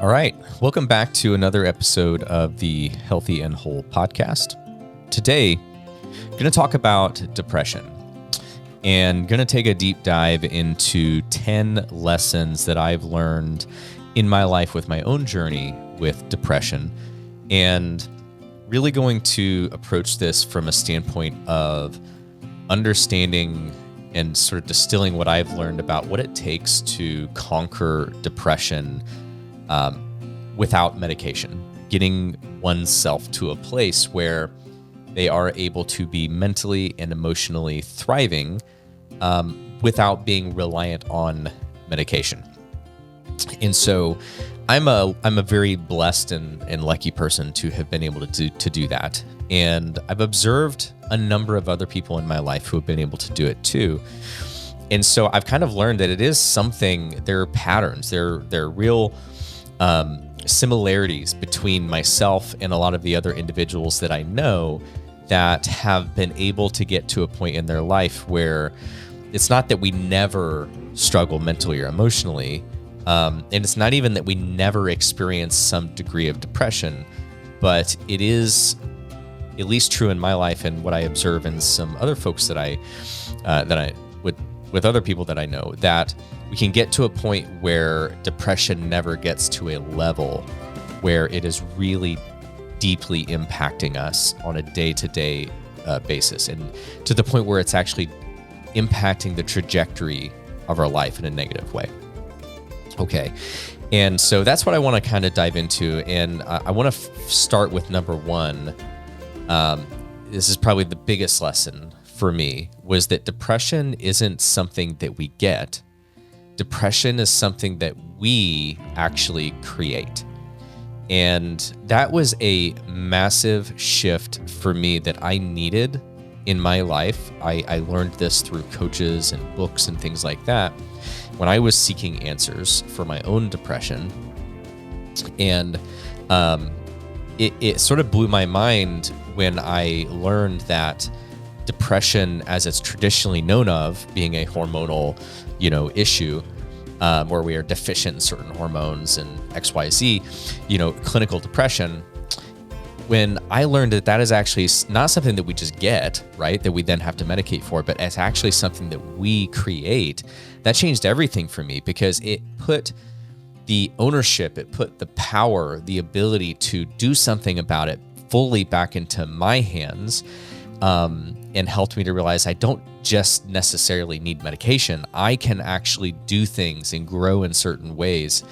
All right. Welcome back to another episode of the Healthy and Whole podcast. Today, I'm going to talk about depression and going to take a deep dive into 10 lessons that I've learned in my life with my own journey with depression, and really going to approach this from a standpoint of understanding and sort of distilling what I've learned about what it takes to conquer depression without medication, getting oneself to a place where they are able to be mentally and emotionally thriving without being reliant on medication. And so I'm a very blessed and lucky person to have been able to do that. And I've observed a number of other people in my life who have been able to do it too. And so I've kind of learned that it is something, there are patterns, there are real similarities between myself and a lot of the other individuals that I know that have been able to get to a point in their life where it's not that we never struggle mentally or emotionally, and it's not even that we never experience some degree of depression, but it is at least true in my life and what I observe in some other folks that I with other people that I know, that we can get to a point where depression never gets to a level where it is really deeply impacting us on a day-to-day basis, and to the point where it's actually impacting the trajectory of our life in a negative way. Okay, and so that's what I want to kind of dive into, and I want to start with number one. This is probably the biggest lesson for me, was that depression isn't something that we get. Depression is something that we actually create. And that was a massive shift for me that I needed in my life. I learned this through coaches and books and things like that when I was seeking answers for my own depression. And it sort of blew my mind when I learned that depression, as it's traditionally known of, being a hormonal, issue, where we are deficient in certain hormones and XYZ, clinical depression. When I learned that is actually not something that we just get, right, that we then have to medicate for, but it's actually something that we create, that changed everything for me, because it put the ownership, it put the power, the ability to do something about it fully back into my hands, and helped me to realize I don't just necessarily need medication. I can actually do things and grow in certain ways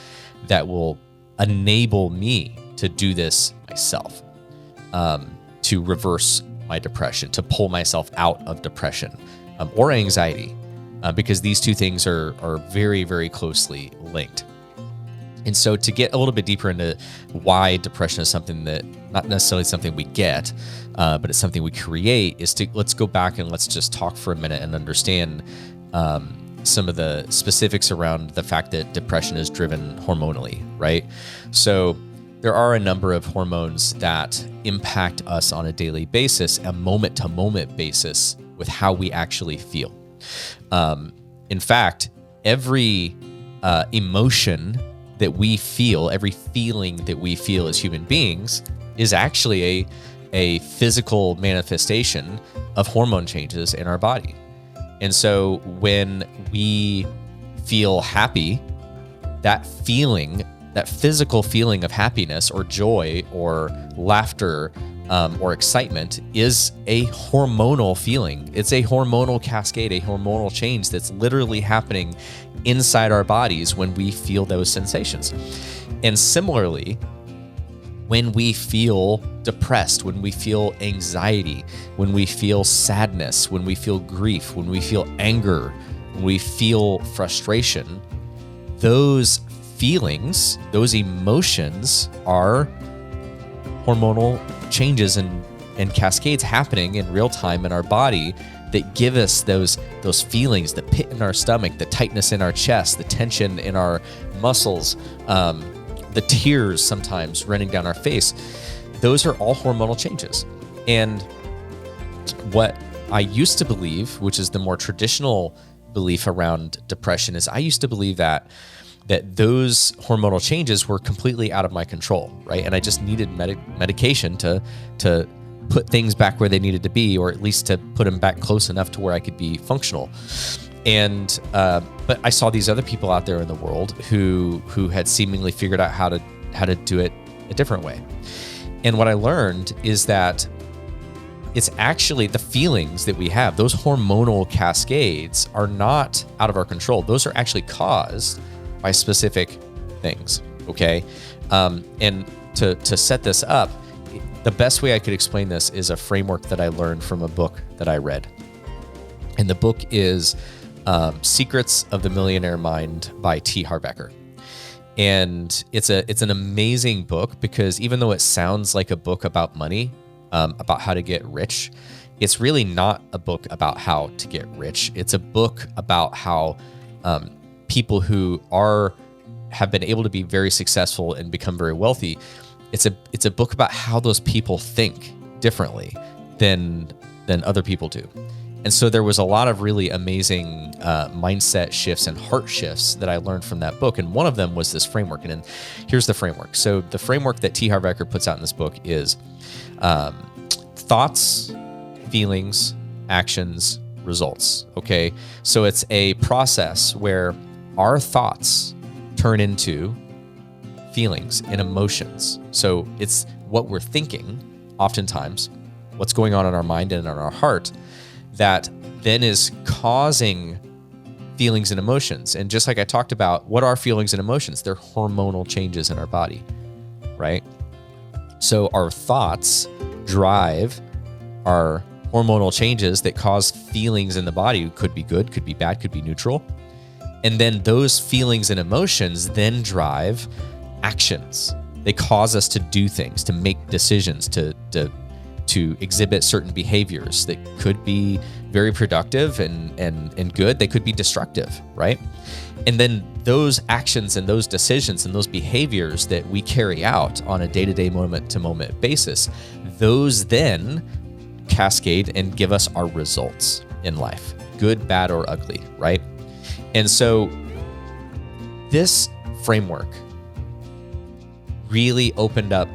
that will enable me to do this myself, to reverse my depression, to pull myself out of depression or anxiety, because these two things are very, very closely linked. And so to get a little bit deeper into why depression is something that not necessarily something we get, but it's something we create, let's go back and let's just talk for a minute and understand some of the specifics around the fact that depression is driven hormonally, right? So there are a number of hormones that impact us on a daily basis, a moment-to-moment basis with how we actually feel. In fact, every emotion that we feel, every feeling that we feel as human beings, is actually a physical manifestation of hormone changes in our body. And so when we feel happy, that feeling, that physical feeling of happiness or joy or laughter or excitement is a hormonal feeling. It's a hormonal cascade, a hormonal change that's literally happening inside our bodies when we feel those sensations. And similarly, when we feel depressed, when we feel anxiety, when we feel sadness, when we feel grief, when we feel anger, when we feel frustration, those feelings, those emotions are hormonal changes and cascades happening in real time in our body that give us those feelings, the pit in our stomach, the tightness in our chest, the tension in our muscles, the tears sometimes running down our face. Those are all hormonal changes. And what I used to believe, which is the more traditional belief around depression, is I used to believe that that those hormonal changes were completely out of my control, right? And I just needed medication to put things back where they needed to be, or at least to put them back close enough to where I could be functional. And but I saw these other people out there in the world who had seemingly figured out how to do it a different way. And what I learned is that it's actually the feelings that we have, those hormonal cascades are not out of our control. Those are actually caused by specific things, okay? And to set this up, the best way I could explain this is a framework that I learned from a book that I read. And the book is Secrets of the Millionaire Mind by T. Harv Eker. And it's an amazing book because even though it sounds like a book about money, about how to get rich, it's really not a book about how to get rich. It's a book about how people who have been able to be very successful and become very wealthy. It's a book about how those people think differently than other people do. And so there was a lot of really amazing mindset shifts and heart shifts that I learned from that book. And one of them was this framework. And here's the framework. So the framework that T. Harv Eker puts out in this book is thoughts, feelings, actions, results. Okay. So it's a process where our thoughts turn into feelings and emotions. So it's what we're thinking, oftentimes, what's going on in our mind and in our heart, that then is causing feelings and emotions. And just like I talked about, what are feelings and emotions? They're hormonal changes in our body, right? So our thoughts drive our hormonal changes that cause feelings in the body. Could be good, could be bad, could be neutral. And then those feelings and emotions then drive actions. They cause us to do things, to make decisions, to exhibit certain behaviors that could be very productive and good. They could be destructive, right? And then those actions and those decisions and those behaviors that we carry out on a day-to-day, moment-to-moment basis, those then cascade and give us our results in life, good, bad, or ugly, right? And so this framework really opened up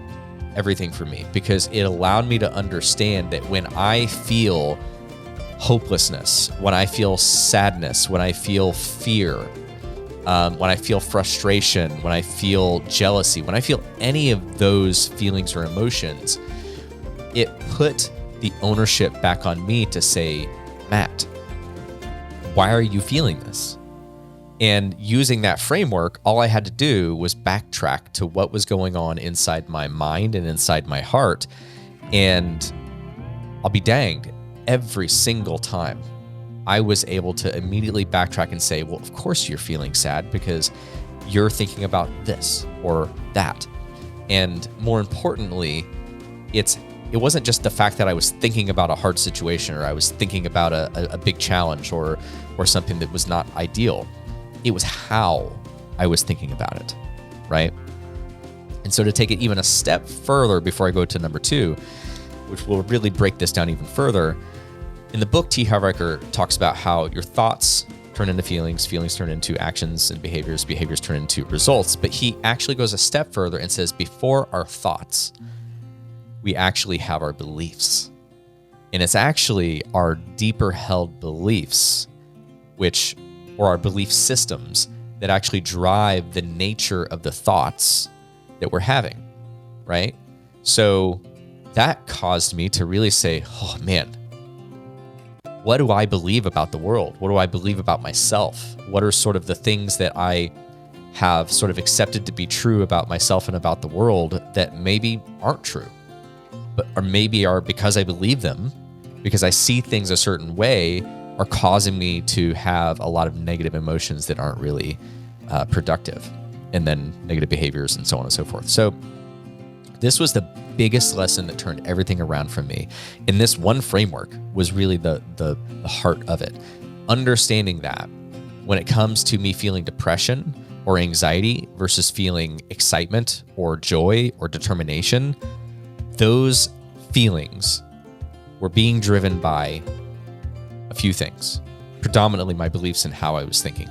everything for me because it allowed me to understand that when I feel hopelessness, when I feel sadness, when I feel fear, when I feel frustration, when I feel jealousy, when I feel any of those feelings or emotions, it put the ownership back on me to say, Matt, why are you feeling this? And using that framework, all I had to do was backtrack to what was going on inside my mind and inside my heart. And I'll be danged, every single time I was able to immediately backtrack and say, well, of course you're feeling sad because you're thinking about this or that. And more importantly, it wasn't just the fact that I was thinking about a hard situation or I was thinking about a big challenge or something that was not ideal. It was how I was thinking about it, right? And so to take it even a step further before I go to number 2, which will really break this down even further, in the book, T. Harv Eker talks about how your thoughts turn into feelings, feelings turn into actions and behaviors, behaviors turn into results. But he actually goes a step further and says, before our thoughts, we actually have our beliefs. And it's actually our deeper held beliefs, or our belief systems that actually drive the nature of the thoughts that we're having, right? So that caused me to really say, oh man, what do I believe about the world? What do I believe about myself? What are sort of the things that I have sort of accepted to be true about myself and about the world that maybe aren't true, or maybe are because I believe them, because I see things a certain way, are causing me to have a lot of negative emotions that aren't really productive, and then negative behaviors and so on and so forth. So this was the biggest lesson that turned everything around for me. And this one framework was really the heart of it. Understanding that when it comes to me feeling depression or anxiety versus feeling excitement or joy or determination, those feelings were being driven by a few things, predominantly my beliefs and how I was thinking.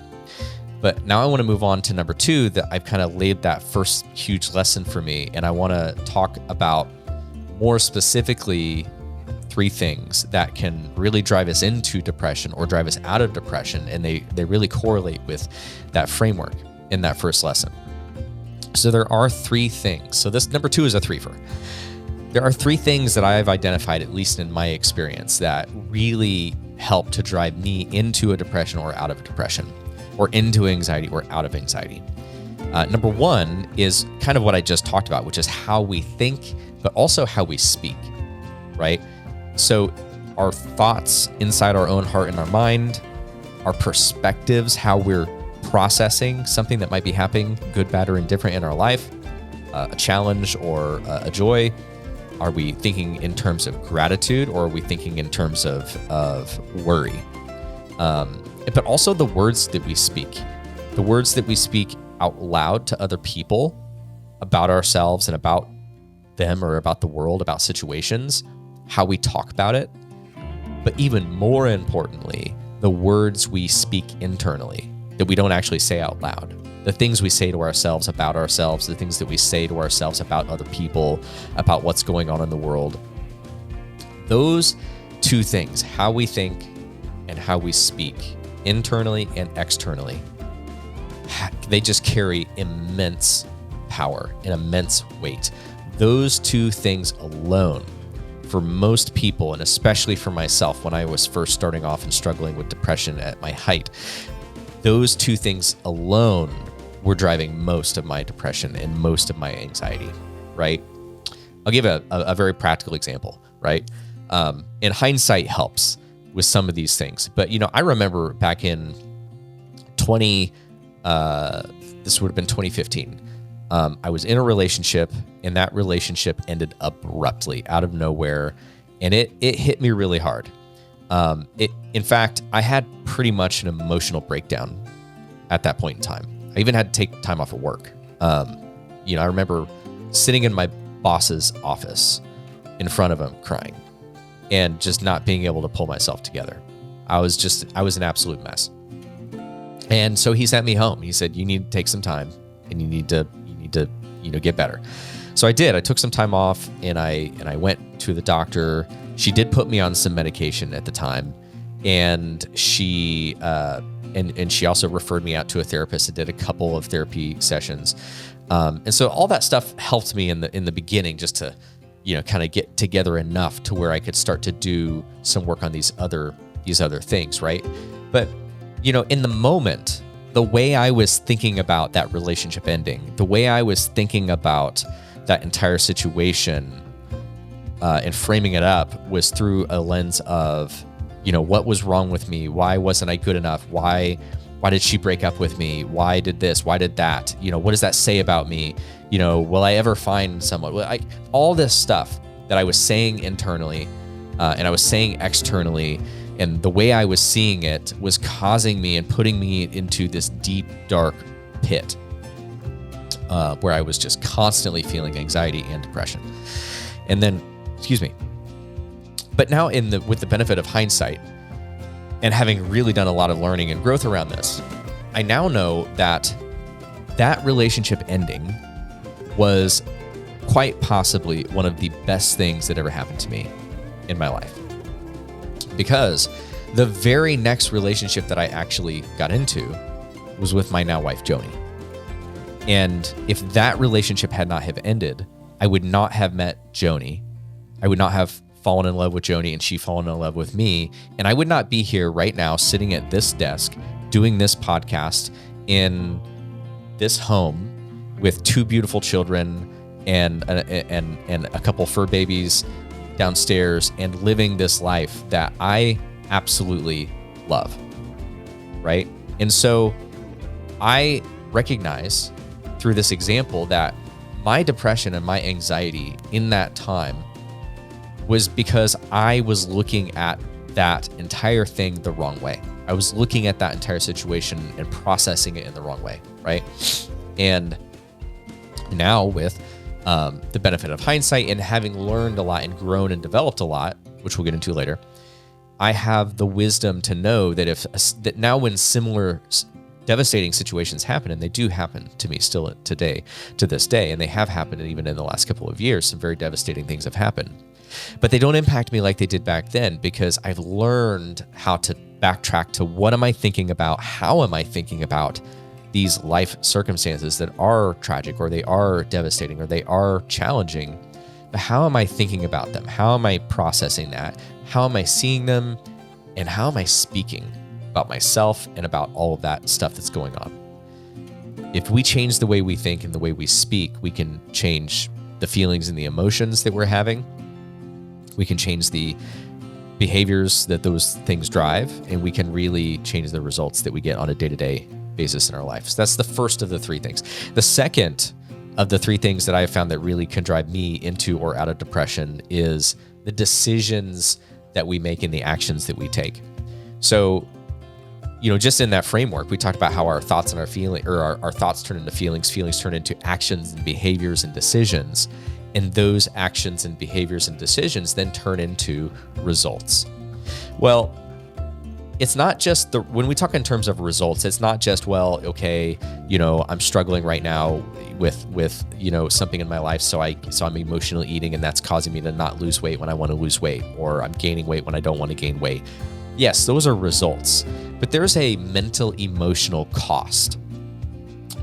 But now I want to move on to number 2, that I've kind of laid that first huge lesson for me. And I want to talk about more specifically 3 things that can really drive us into depression or drive us out of depression. And they really correlate with that framework in that first lesson. So there are 3 things. So this number 2 is a 3-fer. There are 3 things that I have identified, at least in my experience, that really help to drive me into a depression or out of a depression, or into anxiety or out of anxiety. Number 1 is kind of what I just talked about, which is how we think, but also how we speak, right? So our thoughts inside our own heart and our mind, our perspectives, how we're processing something that might be happening, good, bad, or indifferent in our life, a challenge or a joy. Are we thinking in terms of gratitude, or are we thinking in terms of worry? But also the words that we speak. The words that we speak out loud to other people about ourselves and about them or about the world, about situations, how we talk about it. But even more importantly, the words we speak internally that we don't actually say out loud. The things we say to ourselves about ourselves, the things that we say to ourselves about other people, about what's going on in the world. Those 2 things, how we think and how we speak, internally and externally, they just carry immense power and immense weight. Those 2 things alone, for most people, and especially for myself when I was first starting off and struggling with depression at my height, those 2 things alone were driving most of my depression and most of my anxiety, right? I'll give a very practical example, right? And hindsight helps with some of these things. But, I remember back in this would have been 2015. I was in a relationship, and that relationship ended abruptly out of nowhere, and it hit me really hard. In fact, I had pretty much an emotional breakdown at that point in time. I even had to take time off of work. I remember sitting in my boss's office in front of him crying and just not being able to pull myself together. I was an absolute mess. And so he sent me home. He said, you need to take some time and you need to get better. So I did. I took some time off and I went to the doctor. She did put me on some medication at the time. And she she also referred me out to a therapist and did a couple of therapy sessions. And so all that stuff helped me in the beginning, just to, kind of get together enough to where I could start to do some work on these other things, right? But, in the moment, the way I was thinking about that relationship ending, the way I was thinking about that entire situation and framing it up was through a lens of, what was wrong with me? Why wasn't I good enough? Why did she break up with me? Why did this? Why did that? What does that say about me? Will I ever find someone? All this stuff that I was saying internally and I was saying externally, and the way I was seeing it was causing me and putting me into this deep, dark pit where I was just constantly feeling anxiety and depression. And then, but now with the benefit of hindsight and having really done a lot of learning and growth around this, I now know that relationship ending was quite possibly one of the best things that ever happened to me in my life. Because the very next relationship that I actually got into was with my now wife, Joni. And if that relationship had not have ended, I would not have met Joni. I would not have fallen in love with Joni and she fallen in love with me. And I would not be here right now sitting at this desk doing this podcast in this home with 2 beautiful children and a couple fur babies downstairs and living this life that I absolutely love, right? And so I recognize through this example that my depression and my anxiety in that time was because I was looking at that entire thing the wrong way. I was looking at that entire situation and processing it in the wrong way, right? And now with the benefit of hindsight and having learned a lot and grown and developed a lot, which we'll get into later, I have the wisdom to know that that now when similar devastating situations happen, and they do happen to me still to this day, and they have happened even in the last couple of years. Some very devastating things have happened, but they don't impact me like they did back then, because I've learned how to backtrack to what am I thinking about? How am I thinking about these life circumstances that are tragic, or they are devastating, or they are challenging? But how am I thinking about them? How am I processing that? How am I seeing them? And how am I speaking about myself and about all of that stuff that's going on? If we change the way we think and the way we speak, we can change the feelings and the emotions that we're having. We can change the behaviors that those things drive, and we can really change the results that we get on a day-to-day basis in our life. So that's the first of the three things. The second of the three things that I have found that really can drive me into or out of depression is the decisions that we make and the actions that we take. So, just in that framework, we talked about how our thoughts and our thoughts turn into feelings, feelings turn into actions and behaviors and decisions. And those actions and behaviors and decisions then turn into results. Well, it's not just when we talk in terms of results, it's not just, I'm struggling right now with something in my life, so I'm emotionally eating, and that's causing me to not lose weight when I want to lose weight, or I'm gaining weight when I don't want to gain weight. Yes, those are results, but there's a mental, emotional cost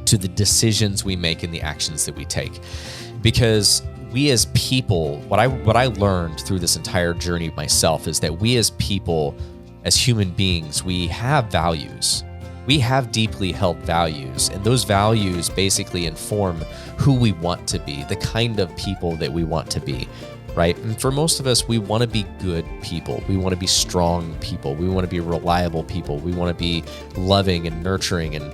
to the decisions we make and the actions that we take. Because we as people, what I learned through this entire journey myself is that we as people, as human beings, we have values. We have deeply held values, and those values basically inform who we want to be, the kind of people that we want to be, right? And for most of us, we want to be good people. We want to be strong people. We want to be reliable people. We want to be loving and nurturing and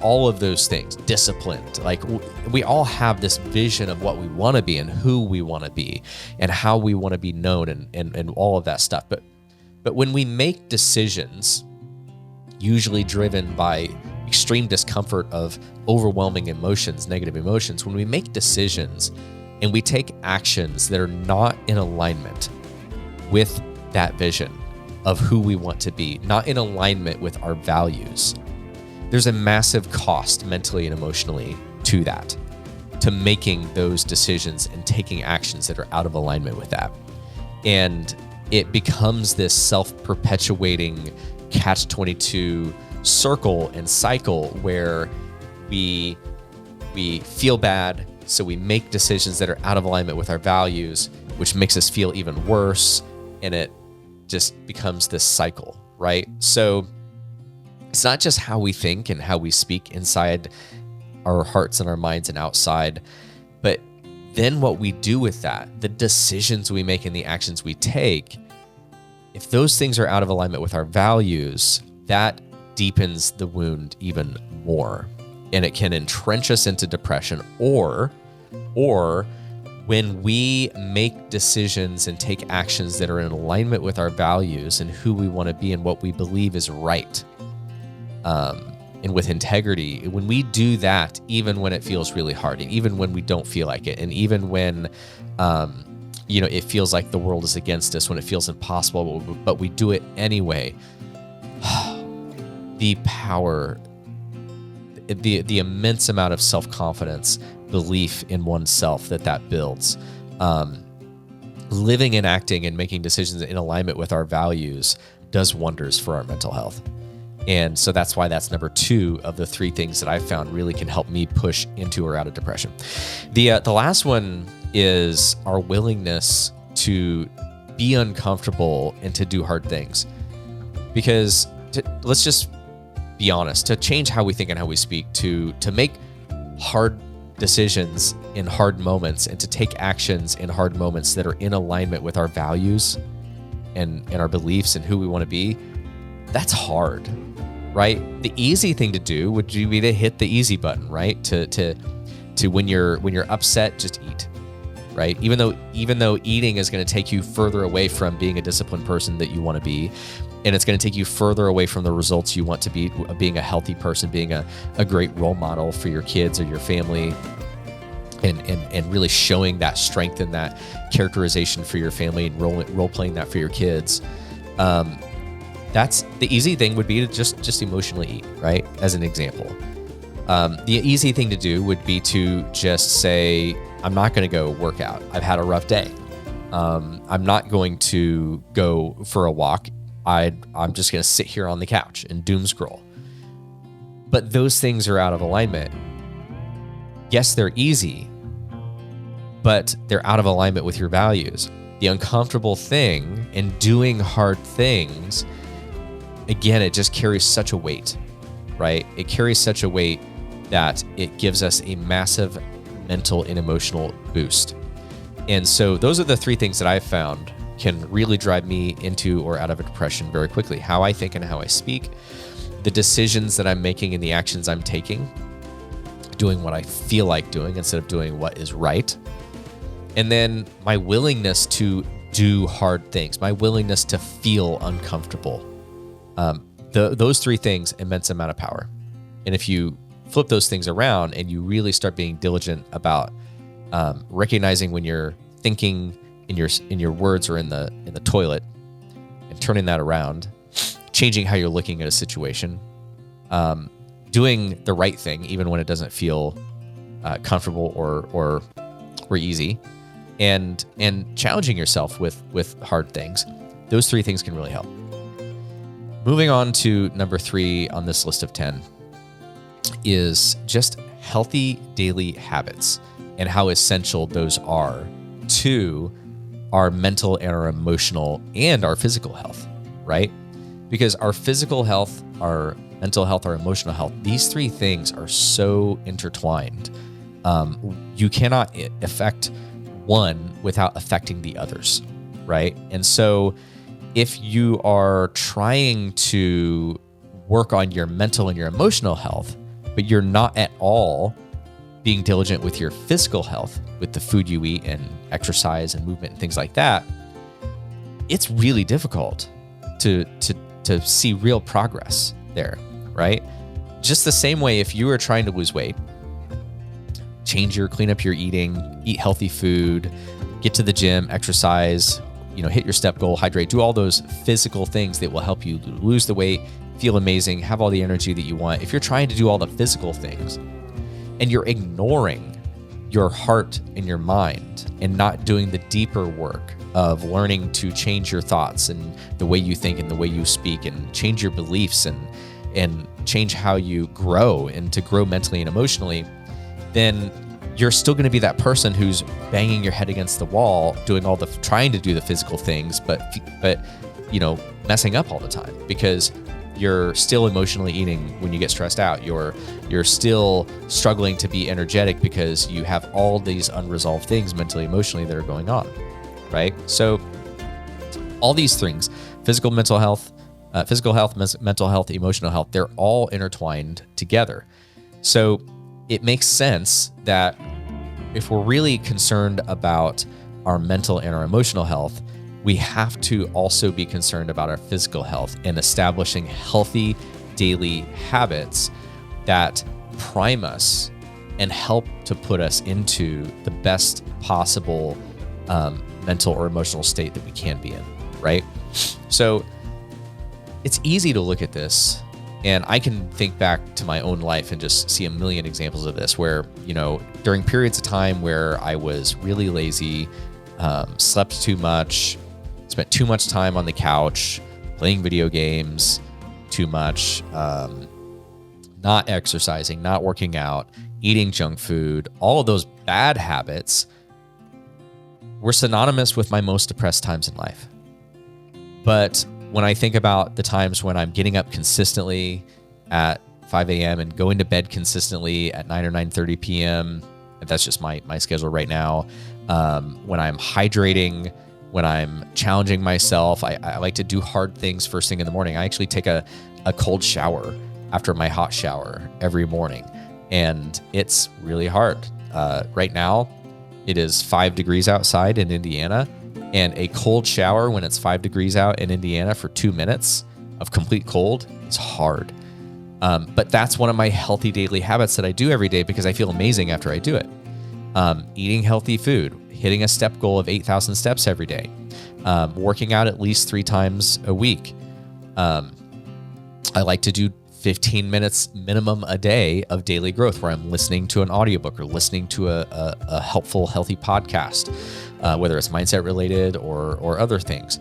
all of those things, disciplined. Like, we all have this vision of what we want to be and who we want to be and how we want to be known and all of that stuff. But when we make decisions, usually driven by extreme discomfort of overwhelming emotions, negative emotions, when we make decisions and we take actions that are not in alignment with that vision of who we want to be, not in alignment with our values, there's a massive cost mentally and emotionally to that, to making those decisions and taking actions that are out of alignment with that. And it becomes this self-perpetuating catch-22 circle and cycle where we feel bad, so we make decisions that are out of alignment with our values, which makes us feel even worse, and it just becomes this cycle, right? So it's not just how we think and how we speak inside our hearts and our minds and outside, but then what we do with that, the decisions we make and the actions we take, if those things are out of alignment with our values, that deepens the wound even more, and it can entrench us into depression. Or when we make decisions and take actions that are in alignment with our values and who we want to be and what we believe is right, and with integrity, when we do that, even when it feels really hard, and even when we don't feel like it, and even when it feels like the world is against us, when it feels impossible, but we do it anyway, the power, the immense amount of self-confidence, belief in oneself that builds, living and acting and making decisions in alignment with our values does wonders for our mental health. And so that's why that's number 2 of the 3 things that I've found really can help me push into or out of depression. The last one is our willingness to be uncomfortable and to do hard things. Because let's just be honest, to change how we think and how we speak, to make hard decisions in hard moments and to take actions in hard moments that are in alignment with our values and our beliefs and who we want to be, that's hard, right? The easy thing to do would be to hit the easy button, right? To when you're upset, just eat, right? Even though eating is going to take you further away from being a disciplined person that you want to be, and it's going to take you further away from the results you want to be, being a healthy person, being a great role model for your kids or your family, and really showing that strength and that characterization for your family and role playing that for your kids. That's the easy thing would be to just emotionally eat, right? As an example. The easy thing to do would be to just say, I'm not going to go work out. I've had a rough day. I'm not going to go for a walk. I'm just going to sit here on the couch and doom scroll. But those things are out of alignment. Yes, they're easy, but they're out of alignment with your values. The uncomfortable thing in doing hard things, again, it just carries such a weight, right? It carries such a weight that it gives us a massive mental and emotional boost. And so those are the three things that I've found can really drive me into or out of a depression very quickly. How I think and how I speak, the decisions that I'm making and the actions I'm taking, doing what I feel like doing instead of doing what is right. And then my willingness to do hard things, my willingness to feel uncomfortable. Those three things, immense amount of power. And if you flip those things around and you really start being diligent about recognizing when you're thinking in your words or in the toilet and turning that around, changing how you're looking at a situation, doing the right thing even when it doesn't feel comfortable or easy, and challenging yourself with hard things. Those three things can really help. Moving on to number 3 on this list of 10 is just healthy daily habits and how essential those are to our mental and our emotional and our physical health, right? Because our physical health, our mental health, our emotional health, these three things are so intertwined. You cannot affect one without affecting the others, right? And so if you are trying to work on your mental and your emotional health, but you're not at all being diligent with your physical health, with the food you eat and exercise and movement and things like that, it's really difficult to see real progress there, right? Just the same way if you were trying to lose weight, clean up your eating, eat healthy food, get to the gym, exercise, hit your step goal, hydrate, do all those physical things that will help you lose the weight, feel amazing, have all the energy that you want. If you're trying to do all the physical things and you're ignoring your heart and your mind and not doing the deeper work of learning to change your thoughts and the way you think and the way you speak and change your beliefs and change how you grow and to grow mentally and emotionally, then you're still going to be that person who's banging your head against the wall, trying to do the physical things, but messing up all the time because you're still emotionally eating when you get stressed out. You're still struggling to be energetic because you have all these unresolved things mentally, emotionally that are going on, right? So all these things, mental health, mental health, emotional health, they're all intertwined together. So it makes sense that if we're really concerned about our mental and our emotional health, we have to also be concerned about our physical health and establishing healthy daily habits that prime us and help to put us into the best possible mental or emotional state that we can be in, right? So it's easy to look at this, and I can think back to my own life and just see a million examples of this where, during periods of time where I was really lazy, slept too much, spent too much time on the couch, playing video games too much, not exercising, not working out, eating junk food, all of those bad habits were synonymous with my most depressed times in life. But when I think about the times when I'm getting up consistently at 5 a.m. and going to bed consistently at 9 or 9:30 p.m., that's just my schedule right now, when I'm hydrating, when I'm challenging myself, I like to do hard things first thing in the morning. I actually take a cold shower after my hot shower every morning, and it's really hard. Right now, it is 5 degrees outside in Indiana, and a cold shower when it's 5 degrees out in Indiana for 2 minutes of complete cold is hard. But that's one of my healthy daily habits that I do every day because I feel amazing after I do it. Eating healthy food, hitting a step goal of 8,000 steps every day, working out at least 3 times a week, I like to do 15 minutes minimum a day of daily growth where I'm listening to an audiobook or listening to a helpful, healthy podcast, whether it's mindset related or other things.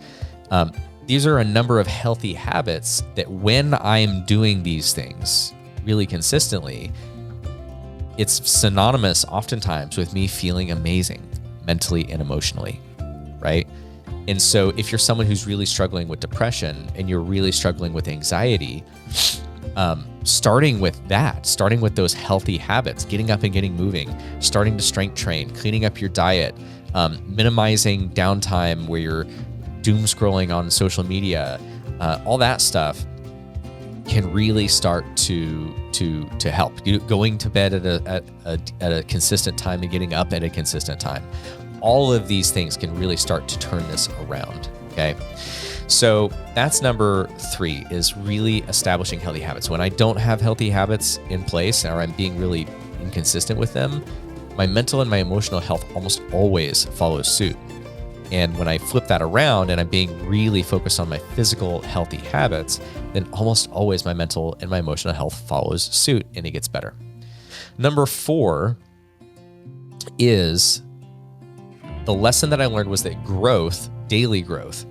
These are a number of healthy habits that when I'm doing these things really consistently, it's synonymous oftentimes with me feeling amazing mentally and emotionally, right? And so if you're someone who's really struggling with depression and you're really struggling with anxiety, starting with those healthy habits, getting up and getting moving, starting to strength train, cleaning up your diet, minimizing downtime where you're doom scrolling on social media, all that stuff can really start to help. Going to bed at a consistent time and getting up at a consistent time. All of these things can really start to turn this around, okay? So that's number 3, is really establishing healthy habits. When I don't have healthy habits in place or I'm being really inconsistent with them, my mental and my emotional health almost always follows suit. And when I flip that around and I'm being really focused on my physical healthy habits, then almost always my mental and my emotional health follows suit and it gets better. Number 4 is the lesson that I learned was that growth, daily growth,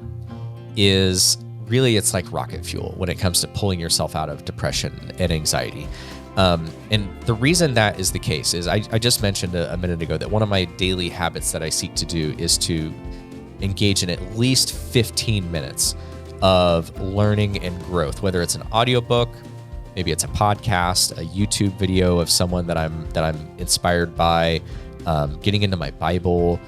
is really, it's like rocket fuel when it comes to pulling yourself out of depression and anxiety. And the reason that is the case is I just mentioned a minute ago that one of my daily habits that I seek to do is to engage in at least 15 minutes of learning and growth, whether it's an audiobook, maybe it's a podcast, a YouTube video of someone that I'm inspired by, getting into my Bible,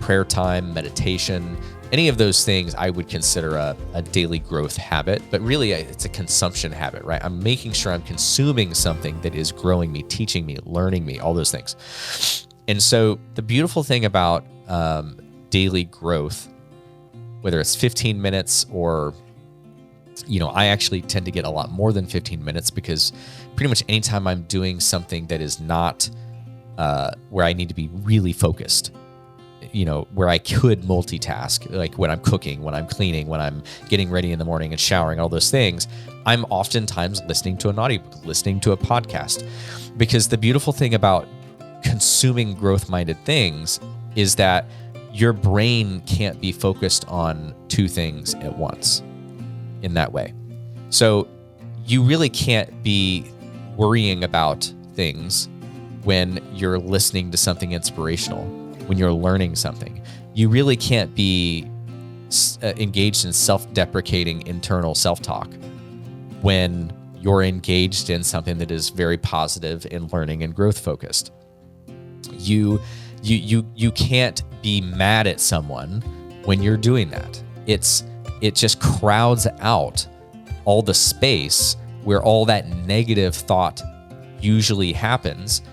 prayer time, meditation, any of those things I would consider a daily growth habit, but really it's a consumption habit, right? I'm making sure I'm consuming something that is growing me, teaching me, learning me, all those things. And so the beautiful thing about daily growth, whether it's 15 minutes or, I actually tend to get a lot more than 15 minutes because pretty much anytime I'm doing something that is not where I need to be really focused, where I could multitask, like when I'm cooking, when I'm cleaning, when I'm getting ready in the morning and showering, all those things, I'm oftentimes listening to an audiobook, listening to a podcast. Because the beautiful thing about consuming growth-minded things is that your brain can't be focused on 2 things at once in that way. So you really can't be worrying about things when you're listening to something inspirational, when you're learning something. You really can't be engaged in self-deprecating internal self-talk when you're engaged in something that is very positive and learning and growth focused. You can't be mad at someone when you're doing that. It just crowds out all the space where all that negative thought usually happens,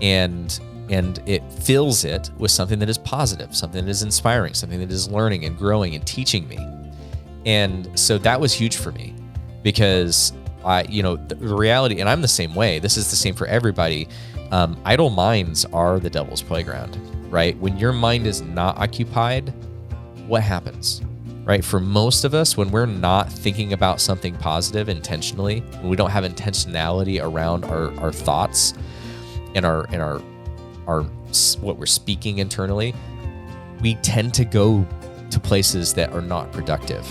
and it fills it with something that is positive, something that is inspiring, something that is learning and growing and teaching me. And so that was huge for me because the reality, and I'm the same way, this is the same for everybody. Idle minds are the devil's playground, right? When your mind is not occupied, what happens, right? For most of us, when we're not thinking about something positive intentionally, when we don't have intentionality around our thoughts and our what we're speaking internally, we tend to go to places that are not productive,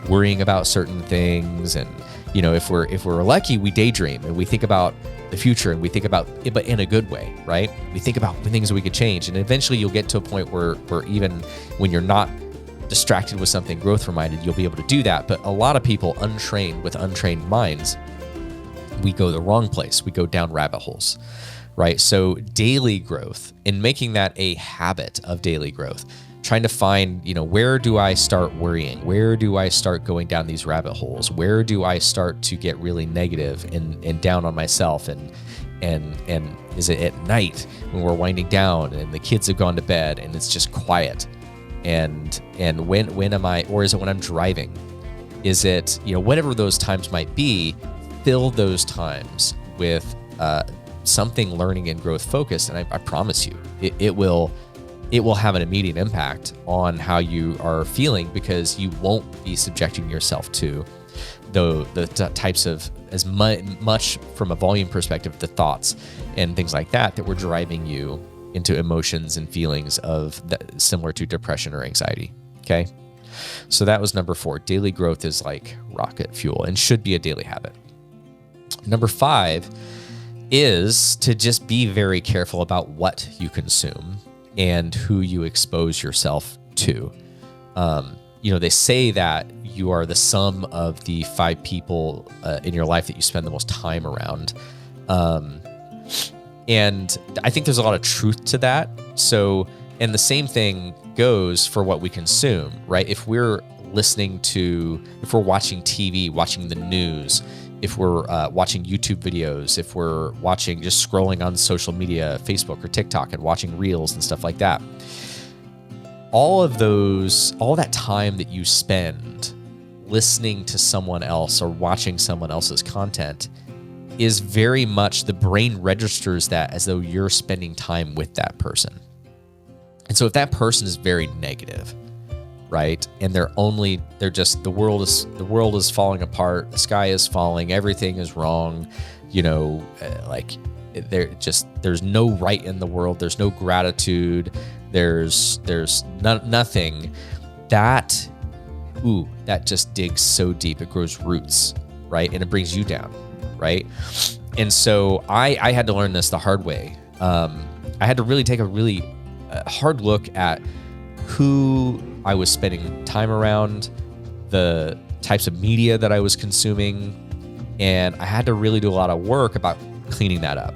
worrying about certain things. And if we're lucky, we daydream and we think about the future and we think about it, but in a good way, right? We think about the things that we could change, and eventually you'll get to a point where even when you're not distracted with something growth reminded, you'll be able to do that. But a lot of people with untrained minds, we go the wrong place. We go down rabbit holes. Right? So daily growth, and making that a habit of daily growth, trying to find, where do I start worrying? Where do I start going down these rabbit holes? Where do I start to get really negative and down on myself? And is it at night when we're winding down and the kids have gone to bed and it's just quiet? And when am I, or is it when I'm driving? Is it, whatever those times might be, fill those times with something learning and growth focused, and I promise you, it will have an immediate impact on how you are feeling, because you won't be subjecting yourself to types of, as much from a volume perspective, the thoughts and things like that were driving you into emotions and feelings similar to depression or anxiety. Okay. So that was number 4. Daily growth is like rocket fuel and should be a daily habit. Number 5 is to just be very careful about what you consume and who you expose yourself to. They say that you are the sum of the 5 people in your life that you spend the most time around. And I think there's a lot of truth to that. So, and the same thing goes for what we consume, right? If we're watching TV, watching the news, if we're watching YouTube videos, if we're just scrolling on social media, Facebook or TikTok, and watching reels and stuff like that, all that time that you spend listening to someone else or watching someone else's content is very much, the brain registers that as though you're spending time with that person. And so if that person is very negative, right, and the world is falling apart, the sky is falling, everything is wrong, there's no right in the world, there's no gratitude, there's nothing, that just digs so deep, it grows roots, right, and it brings you down, right? And so I had to learn this the hard way. I had to really take a hard look at who I was spending time around, the types of media that I was consuming, and I had to really do a lot of work about cleaning that up.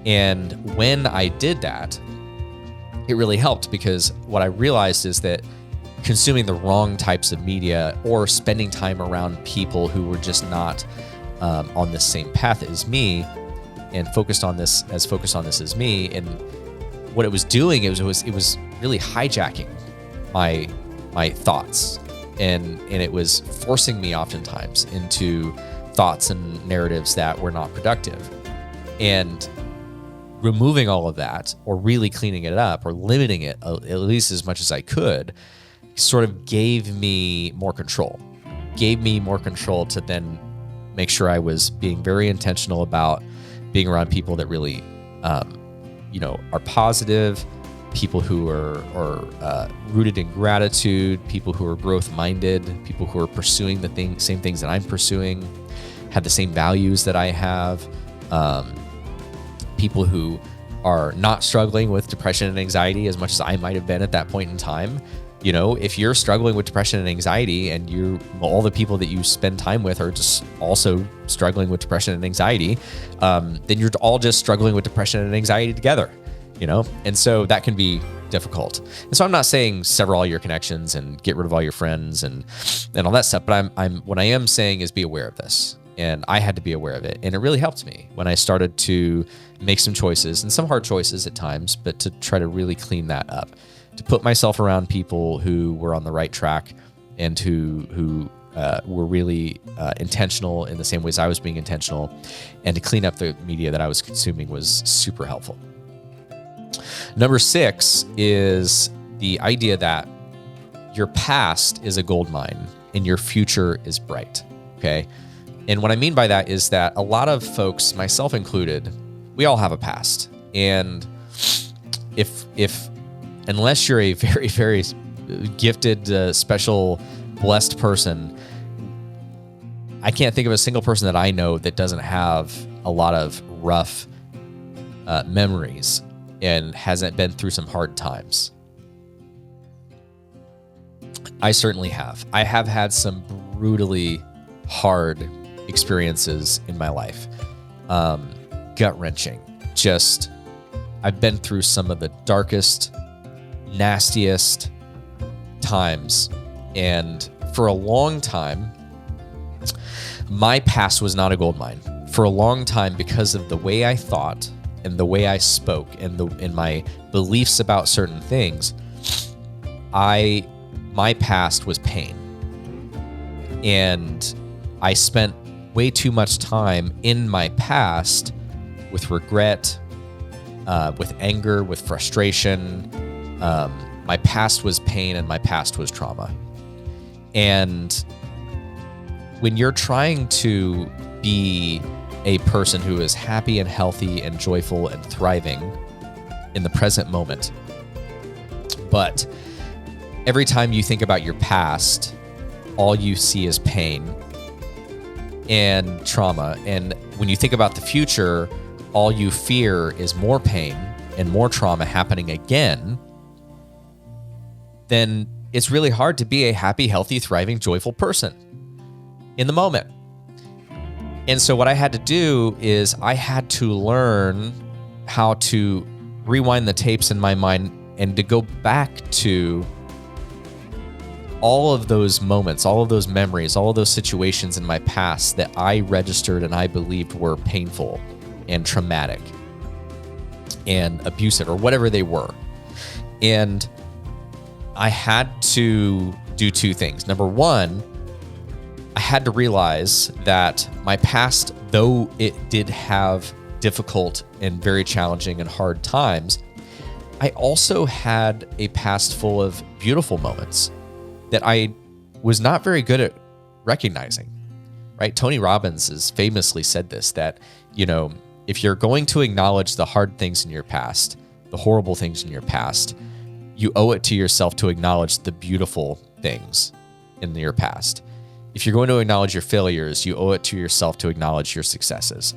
And when I did that, it really helped, because what I realized is that consuming the wrong types of media or spending time around people who were just not on the same path as me and focused on this as me, and what it was doing, it was really hijacking my thoughts, and it was forcing me oftentimes into thoughts and narratives that were not productive. And removing all of that, or really cleaning it up, or limiting it at least as much as I could, sort of gave me more control to then make sure I was being very intentional about being around people that really are positive, people who are rooted in gratitude, people who are growth-minded, people who are pursuing the same things that I'm pursuing, have the same values that I have, people who are not struggling with depression and anxiety as much as I might have been at that point in time. If you're struggling with depression and anxiety, and all the people that you spend time with are just also struggling with depression and anxiety, then you're all just struggling with depression and anxiety together, And so that can be difficult. And so I'm not saying sever all your connections and get rid of all your friends and all that stuff, but what I am saying is be aware of this. And I had to be aware of it. And it really helped me when I started to make some choices, and some hard choices at times, but to try to really clean that up, to put myself around people who were on the right track and who were really intentional in the same ways I was being intentional, and to clean up the media that I was consuming was super helpful. Number 6 is the idea that your past is a gold mine and your future is bright, okay? And what I mean by that is that a lot of folks, myself included, we all have a past. And unless you're a very, very gifted, special, blessed person, I can't think of a single person that I know that doesn't have a lot of rough memories and hasn't been through some hard times. I certainly have. I have had some brutally hard experiences in my life. Gut-wrenching. I've been through some of the darkest, nastiest times. And for a long time, my past was not a gold mine. For a long time, because of the way I thought and the way I spoke and my beliefs about certain things, my past was pain. And I spent way too much time in my past with regret, with anger, with frustration. My past was pain and my past was trauma. And when you're trying to be a person who is happy and healthy and joyful and thriving in the present moment, but every time you think about your past, all you see is pain and trauma. And when you think about the future, all you fear is more pain and more trauma happening again, then it's really hard to be a happy, healthy, thriving, joyful person in the moment. And so what I had to do is I had to learn how to rewind the tapes in my mind and to go back to all of those moments, all of those memories, all of those situations in my past that I registered and I believed were painful and traumatic and abusive or whatever they were. And I had to do two things. Number one, I had to realize that my past, though it did have difficult and very challenging and hard times, I also had a past full of beautiful moments that I was not very good at recognizing, right? Tony Robbins has famously said this, that, if you're going to acknowledge the hard things in your past, the horrible things in your past, you owe it to yourself to acknowledge the beautiful things in your past. If you're going to acknowledge your failures, you owe it to yourself to acknowledge your successes.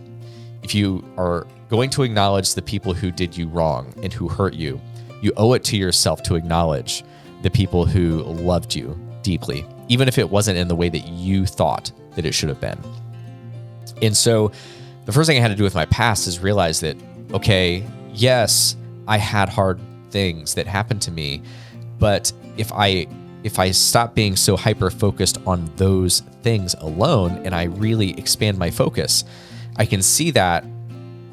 If you are going to acknowledge the people who did you wrong and who hurt you, you owe it to yourself to acknowledge the people who loved you deeply, even if it wasn't in the way that you thought that it should have been. And so the first thing I had to do with my past is realize that, okay, yes, I had hard things that happened to me, but if I stop being so hyper-focused on those things alone and I really expand my focus, I can see that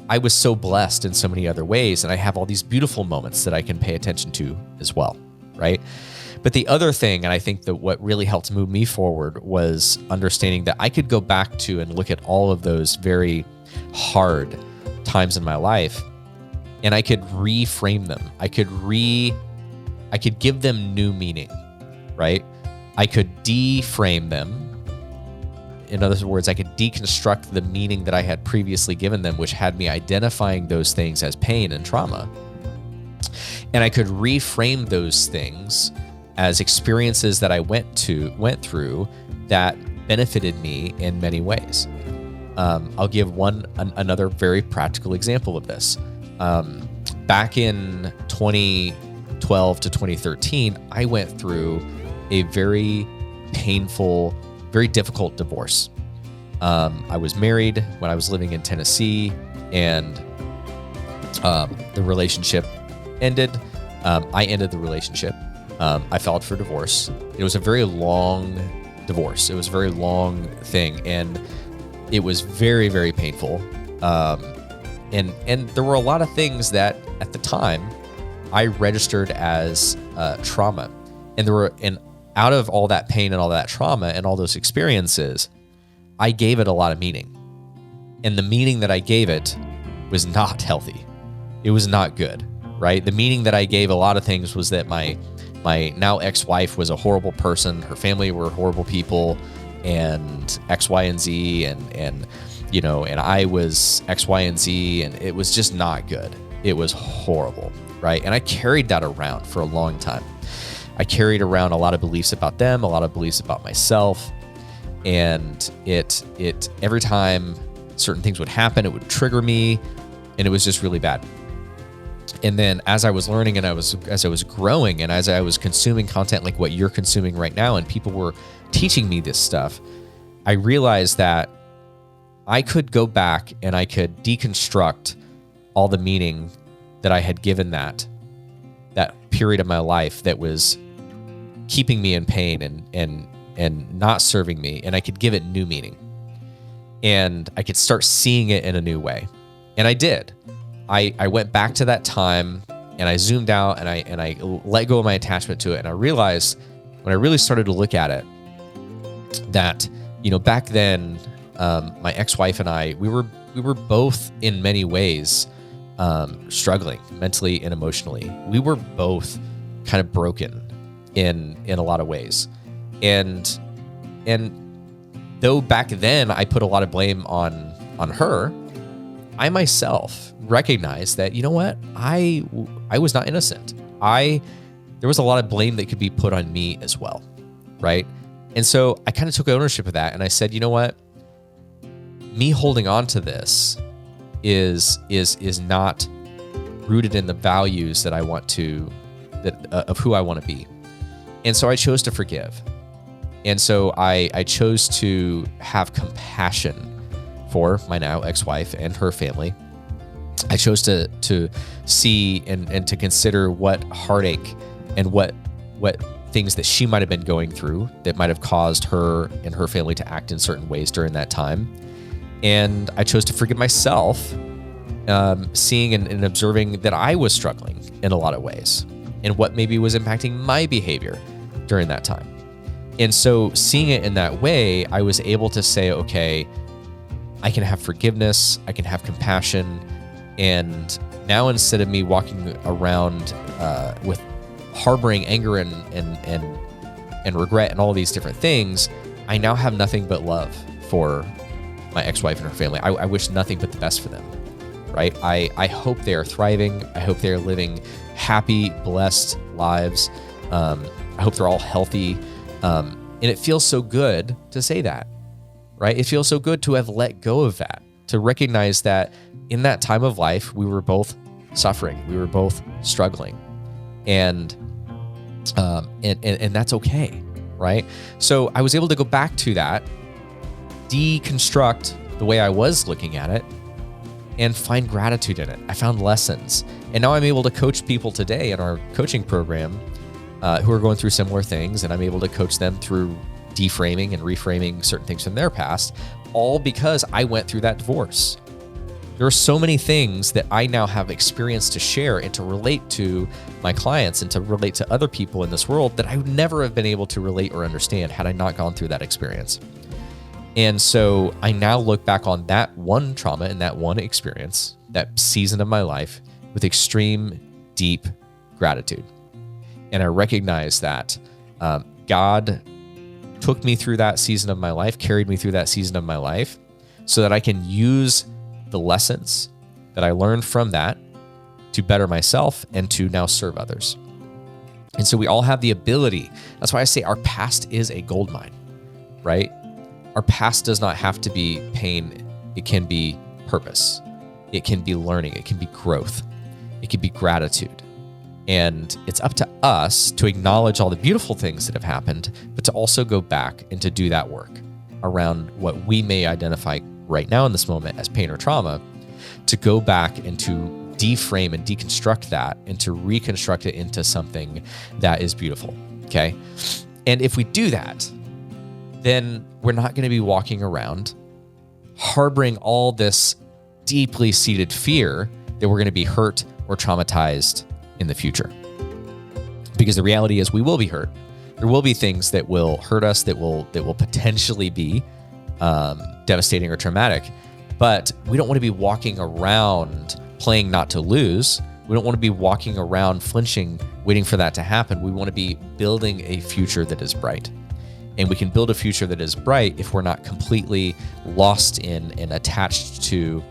I was so blessed in so many other ways, and I have all these beautiful moments that I can pay attention to as well, right? But the other thing, and I think that what really helped move me forward, was understanding that I could go back to and look at all of those very hard times in my life, and I could reframe them. I could give them new meaning, right? I could deframe them. In other words, I could deconstruct the meaning that I had previously given them, which had me identifying those things as pain and trauma. And I could reframe those things as experiences that I went through that benefited me in many ways. I'll give another very practical example of this. Back in 2012 to 2013, I went through a very painful, very difficult divorce. I was married when I was living in Tennessee, and the relationship ended. I ended the relationship. I filed for divorce. It was a very long divorce. It was a very long thing, and it was very, very painful. And there were a lot of things that at the time I registered as trauma, and out of all that pain and all that trauma and all those experiences, I gave it a lot of meaning. And the meaning that I gave it was not healthy. It was not good, right? The meaning that I gave a lot of things was that my now ex-wife was a horrible person. Her family were horrible people, and X, Y, and Z, and I was X, Y, and Z, and it was just not good. It was horrible, right? And I carried that around for a long time. I carried around a lot of beliefs about them, a lot of beliefs about myself, and it every time certain things would happen, it would trigger me, and it was just really bad. And then as I was learning and as I was growing and as I was consuming content like what you're consuming right now, and people were teaching me this stuff, I realized that I could go back and I could deconstruct all the meaning that I had given that period of my life that was keeping me in pain and not serving me, and I could give it new meaning. And I could start seeing it in a new way. And I did. I went back to that time, and I zoomed out, and I let go of my attachment to it. And I realized when I really started to look at it that, back then, my ex-wife and I, we were both in many ways struggling mentally and emotionally. We were both kind of broken in a lot of ways. And though back then I put a lot of blame on her, I myself recognized that, you know what, I was not innocent. There was a lot of blame that could be put on me as well, right? And so I kind of took ownership of that, and I said, you know what, me holding on to this is not rooted in the values that I want to, of who I want to be. And so I chose to forgive. And so I chose to have compassion for my now ex-wife and her family. I chose to see and to consider what heartache and what things that she might have been going through that might have caused her and her family to act in certain ways during that time. And I chose to forgive myself, seeing and observing that I was struggling in a lot of ways and what maybe was impacting my behavior during that time. And so seeing it in that way, I was able to say, okay, I can have forgiveness, I can have compassion. And now instead of me walking around with harboring anger and regret and all these different things, I now have nothing but love for my ex-wife and her family. I wish nothing but the best for them, right? I hope they are thriving. I hope they are living happy, blessed lives. I hope they're all healthy. And it feels so good to say that, right? It feels so good to have let go of that, to recognize that in that time of life, we were both suffering. We were both struggling. And that's okay, right? So I was able to go back to that, deconstruct the way I was looking at it, and find gratitude in it. I found lessons. And now I'm able to coach people today in our coaching program who are going through similar things, and I'm able to coach them through deframing and reframing certain things from their past, all because I went through that divorce. There are so many things that I now have experience to share and to relate to my clients and to relate to other people in this world that I would never have been able to relate or understand had I not gone through that experience. And so I now look back on that one trauma and that one experience, that season of my life, with extreme, deep gratitude. And I recognize that God took me through that season of my life, carried me through that season of my life, so that I can use the lessons that I learned from that to better myself and to now serve others. And so we all have the ability. That's why I say our past is a goldmine, right? Our past does not have to be pain. It can be purpose. It can be learning. It can be growth. It can be gratitude. And it's up to us to acknowledge all the beautiful things that have happened, but to also go back and to do that work around what we may identify right now in this moment as pain or trauma, to go back and to deframe and deconstruct that and to reconstruct it into something that is beautiful, okay? And if we do that, then we're not going to be walking around harboring all this deeply seated fear that we're going to be hurt or traumatized in the future. Because the reality is we will be hurt. There will be things that will hurt us, that will potentially be devastating or traumatic, but we don't want to be walking around playing not to lose. We don't want to be walking around flinching, waiting for that to happen. We want to be building a future that is bright. And we can build a future that is bright if we're not completely lost in and attached to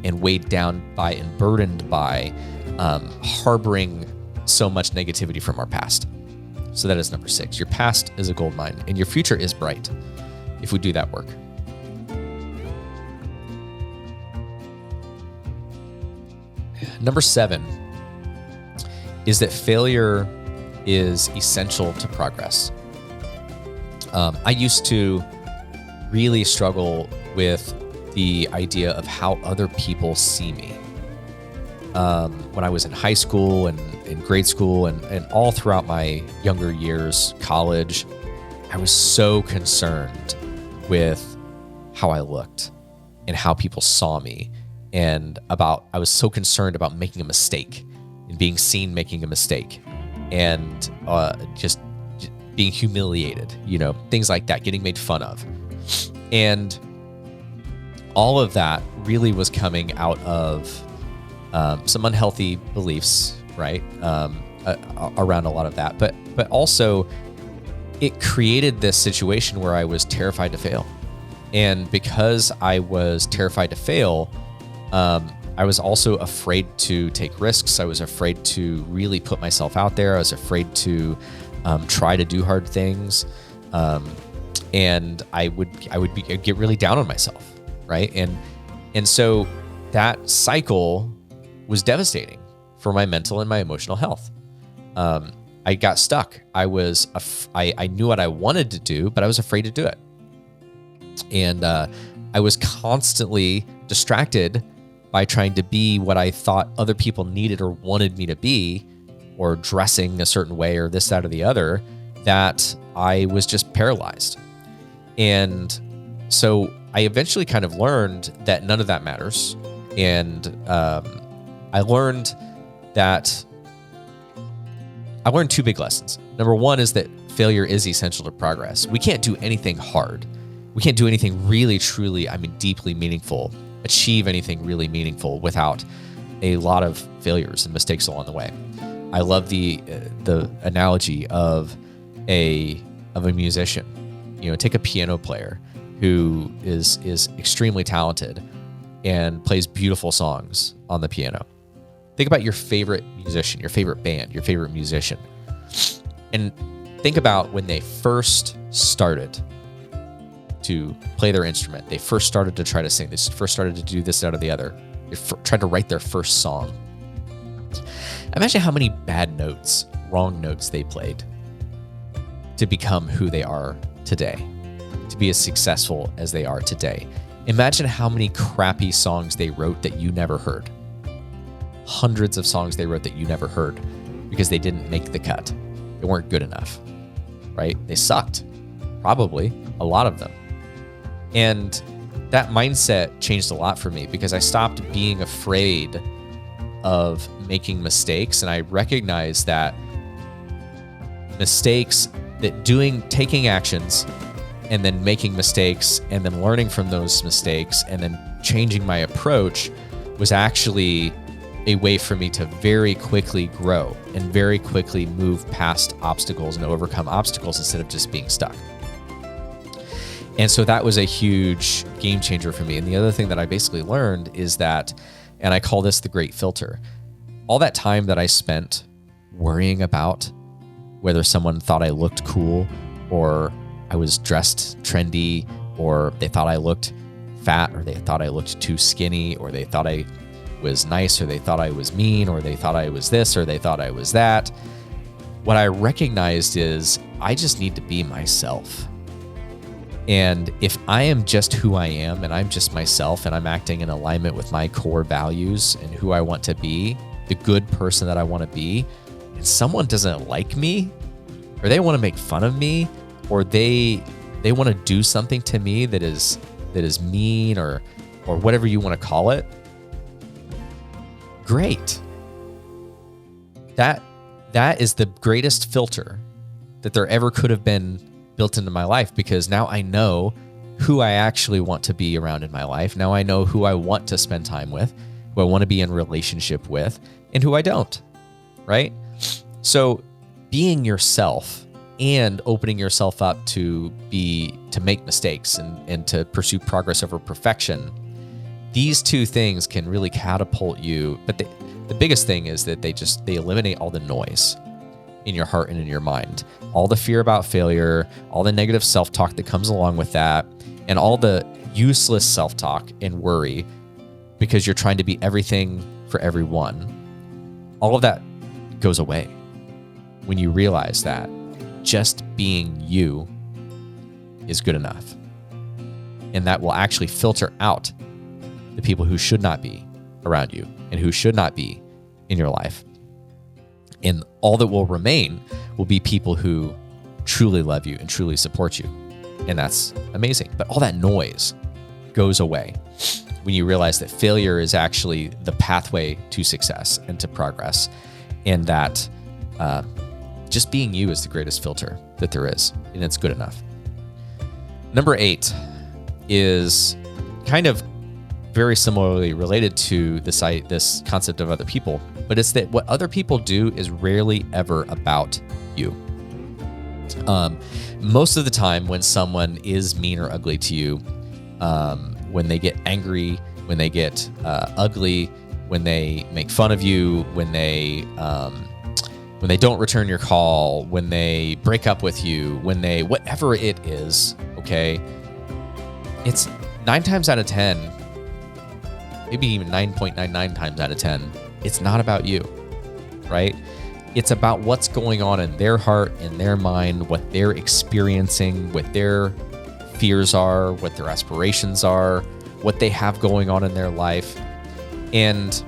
and weighed down by and burdened by harboring so much negativity from our past. So that is number 6. Your past is a gold mine and your future is bright if we do that work. Number 7 is that failure is essential to progress. I used to really struggle with the idea of how other people see me. When I was in high school and in grade school and all throughout my younger years, college, I was so concerned with how I looked and how people saw me, and I was so concerned about making a mistake and being seen making a mistake, and just being humiliated, things like that, getting made fun of. And all of that really was coming out of some unhealthy beliefs, right? Around a lot of that. But also it created this situation where I was terrified to fail. And because I was terrified to fail, I was also afraid to take risks. I was afraid to really put myself out there. I was afraid to try to do hard things. And I'd get really down on myself, right? And so that cycle was devastating for my mental and my emotional health. I got stuck. I knew what I wanted to do, but I was afraid to do it. And I was constantly distracted by trying to be what I thought other people needed or wanted me to be, or dressing a certain way or this, that, or the other, that I was just paralyzed. And so I eventually kind of learned that none of that matters. And I learned two big lessons. Number one is that failure is essential to progress. We can't do anything hard. We can't do anything really, truly, deeply meaningful, achieve anything really meaningful without a lot of failures and mistakes along the way. I love the analogy of a musician. Take a piano player who is extremely talented and plays beautiful songs on the piano. Think about your favorite musician, your favorite band, your favorite musician, and think about when they first started to play their instrument. They first started to try to sing. They first started to do this, that, or the other. They tried to write their first song. Imagine how many bad notes, wrong notes they played to become who they are today, to be as successful as they are today. Imagine how many crappy songs they wrote that you never heard. Hundreds of songs they wrote that you never heard because they didn't make the cut. They weren't good enough, right? They sucked, probably, a lot of them. And that mindset changed a lot for me because I stopped being afraid of making mistakes. And I recognized that taking actions and then making mistakes and then learning from those mistakes and then changing my approach was actually a way for me to very quickly grow and very quickly move past obstacles and overcome obstacles instead of just being stuck. And so that was a huge game changer for me. And the other thing that I basically learned is that, and I call this the great filter, all that time that I spent worrying about whether someone thought I looked cool or I was dressed trendy or they thought I looked fat or they thought I looked too skinny or they thought I was nice or they thought I was mean or they thought I was this or they thought I was that. What I recognized is I just need to be myself. And if I am just who I am and I'm just myself and I'm acting in alignment with my core values and who I want to be, the good person that I want to be, and someone doesn't like me or they want to make fun of me or they want to do something to me that is mean or whatever you want to call it, great. That is the greatest filter that there ever could have been built into my life, because now I know who I actually want to be around in my life. Now I know who I want to spend time with, who I want to be in relationship with, and who I don't, right? So being yourself and opening yourself up to make mistakes and to pursue progress over perfection, these two things can really catapult you. But the biggest thing is that they eliminate all the noise in your heart and in your mind, all the fear about failure, all the negative self-talk that comes along with that, and all the useless self-talk and worry because you're trying to be everything for everyone. All of that goes away when you realize that just being you is good enough. And that will actually filter out the people who should not be around you and who should not be in your life. And all that will remain will be people who truly love you and truly support you. And that's amazing. But all that noise goes away when you realize that failure is actually the pathway to success and to progress. And that just being you is the greatest filter that there is. And it's good enough. Number 8 is kind of very similarly related to this concept of other people, but it's that what other people do is rarely ever about you. Most of the time when someone is mean or ugly to you, when they get angry, when they get ugly, when they make fun of you, when they don't return your call, when they break up with you, when they, whatever it is, okay, it's 9 times out of 10, maybe even 9.99 times out of 10, it's not about you, right? It's about what's going on in their heart, in their mind, what they're experiencing, what their fears are, what their aspirations are, what they have going on in their life. And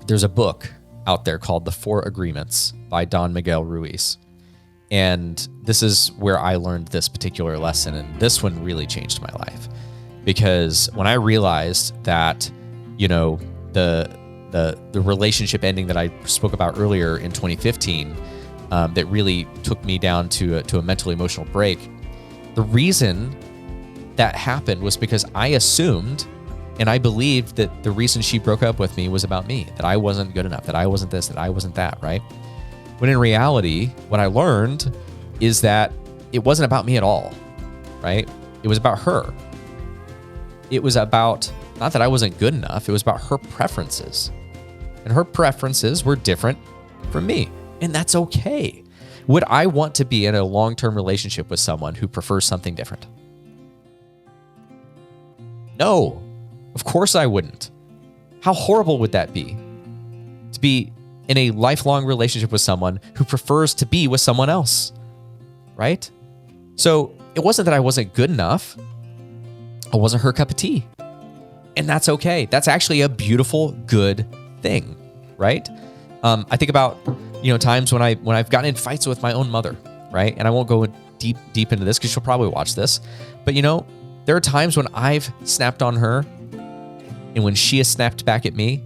there's a book out there called The 4 Agreements by Don Miguel Ruiz. And this is where I learned this particular lesson. And this one really changed my life, because when I realized that, you know, the relationship ending that I spoke about earlier in 2015, that really took me down to a mental emotional break. The reason that happened was because I assumed and I believed that the reason she broke up with me was about me, that I wasn't good enough, that I wasn't this, that I wasn't that, right? When in reality, what I learned is that it wasn't about me at all, right? It was about her. It was about, not that I wasn't good enough, it was about her preferences. And her preferences were different from me, and that's okay. Would I want to be in a long-term relationship with someone who prefers something different? No, of course I wouldn't. How horrible would that be? To be in a lifelong relationship with someone who prefers to be with someone else, right? So it wasn't that I wasn't good enough. I wasn't her cup of tea. And that's okay. That's actually a beautiful, good thing, right? I think about, you know, times when I've gotten in fights with my own mother, right? And I won't go deep into this because she'll probably watch this. But, you know, there are times when I've snapped on her and when she has snapped back at me.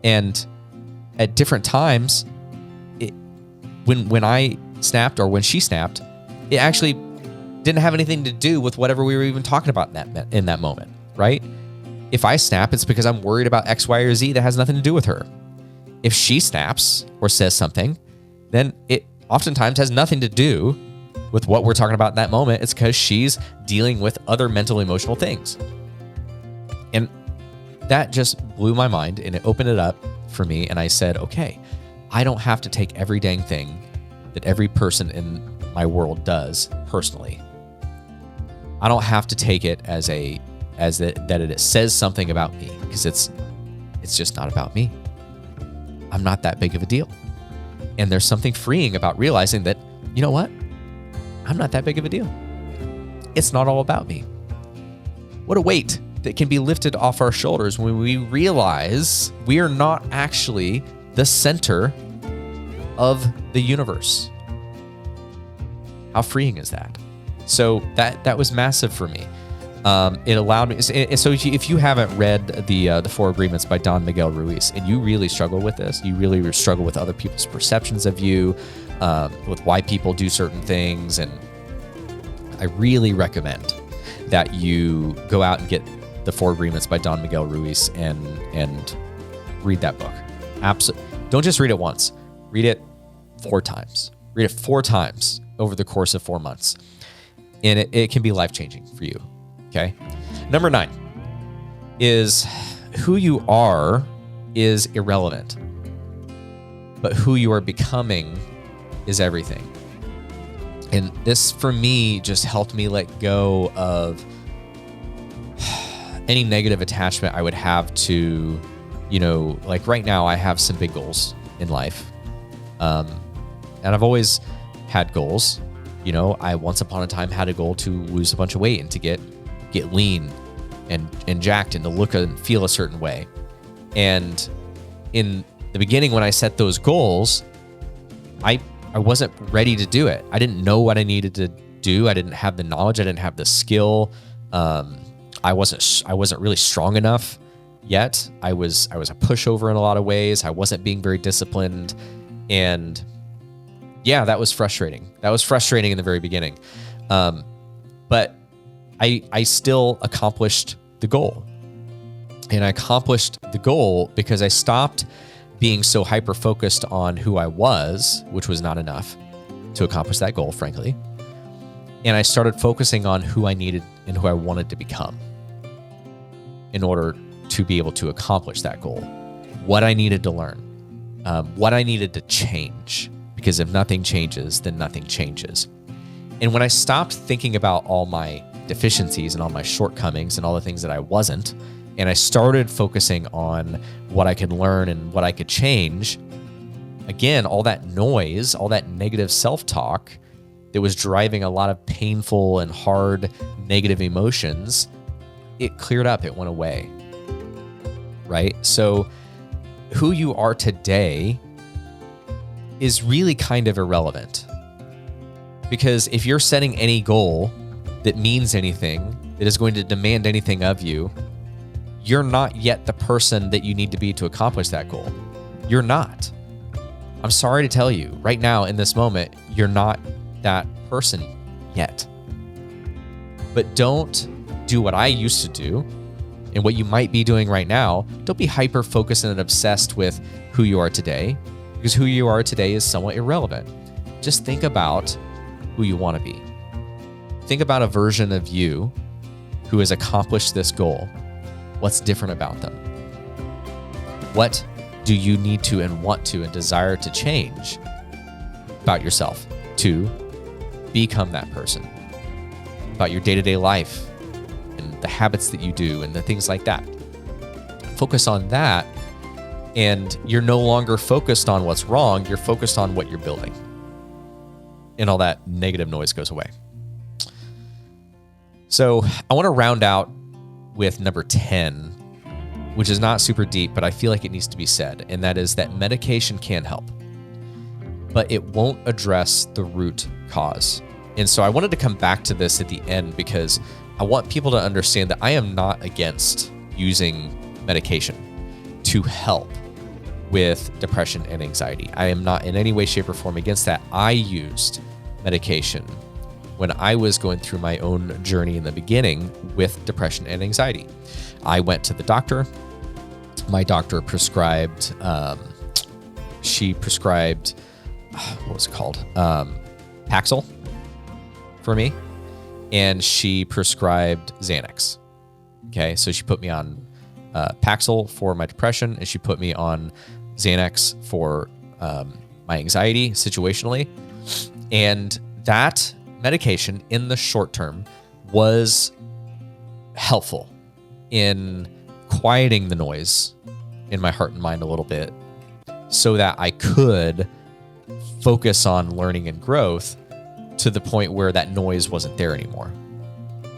And at different times, when I snapped or when she snapped, it actually didn't have anything to do with whatever we were even talking about in that moment, right? If I snap, it's because I'm worried about X, Y, or Z that has nothing to do with her. If she snaps or says something, then it oftentimes has nothing to do with what we're talking about in that moment. It's because she's dealing with other mental, emotional things. And that just blew my mind, and it opened it up for me. And I said, okay, I don't have to take every dang thing that every person in my world does personally. I don't have to take it that it says something about me, because it's just not about me. I'm not that big of a deal. And there's something freeing about realizing that, you know what? I'm not that big of a deal. It's not all about me. What a weight that can be lifted off our shoulders when we realize we are not actually the center of the universe. How freeing is that? So that was massive for me. It allowed me. So if you haven't read the 4 Agreements by Don Miguel Ruiz, and you really struggle with this, you really struggle with other people's perceptions of you, with why people do certain things, and I really recommend that you go out and get the 4 Agreements by Don Miguel Ruiz and read that book. Absolutely. Don't just read it once. Read it 4 times. Read it 4 times over the course of 4 months. And it can be life-changing for you. Okay. Number 9 is who you are is irrelevant, but who you are becoming is everything. And this, for me, just helped me let go of any negative attachment I would have to, you know, like right now I have some big goals in life. And I've always had goals. You know, I once upon a time had a goal to lose a bunch of weight and to get lean and jacked and to look and feel a certain way. And in the beginning, when I set those goals, I wasn't ready to do it. I didn't know what I needed to do. I didn't have the knowledge. I didn't have the skill. I wasn't really strong enough yet. I was a pushover in a lot of ways. I wasn't being very disciplined. And yeah, that was frustrating. That was frustrating in the very beginning. But I still accomplished the goal. And I accomplished the goal because I stopped being so hyper-focused on who I was, which was not enough to accomplish that goal, frankly. And I started focusing on who I needed and who I wanted to become in order to be able to accomplish that goal. What I needed to learn, what I needed to change, because if nothing changes, then nothing changes. And when I stopped thinking about all my deficiencies and all my shortcomings and all the things that I wasn't, and I started focusing on what I could learn and what I could change, again, all that noise, all that negative self-talk that was driving a lot of painful and hard negative emotions, it cleared up, it went away, right? So who you are today is really kind of irrelevant, because if you're setting any goal that means anything, that is going to demand anything of you, you're not yet the person that you need to be to accomplish that goal. You're not. I'm sorry to tell you, right now in this moment, you're not that person yet. But don't do what I used to do and what you might be doing right now. Don't be hyper-focused and obsessed with who you are today, because who you are today is somewhat irrelevant. Just think about who you want to be. Think about a version of you who has accomplished this goal. What's different about them? What do you need to and want to and desire to change about yourself to become that person? About your day-to-day life and the habits that you do and the things like that. Focus on that, and you're no longer focused on what's wrong. You're focused on what you're building. And all that negative noise goes away. So I want to round out with number 10, which is not super deep, but I feel like it needs to be said. And that is that medication can help, but it won't address the root cause. And so I wanted to come back to this at the end, because I want people to understand that I am not against using medication to help with depression and anxiety. I am not in any way, shape, or form against that. I used medication when I was going through my own journey in the beginning with depression and anxiety. I went to the doctor. My doctor prescribed, she prescribed, what was it called? Paxil for me. And she prescribed Xanax. Okay, so she put me on Paxil for my depression, and she put me on Xanax for my anxiety situationally. And that medication in the short term was helpful in quieting the noise in my heart and mind a little bit, so that I could focus on learning and growth to the point where that noise wasn't there anymore,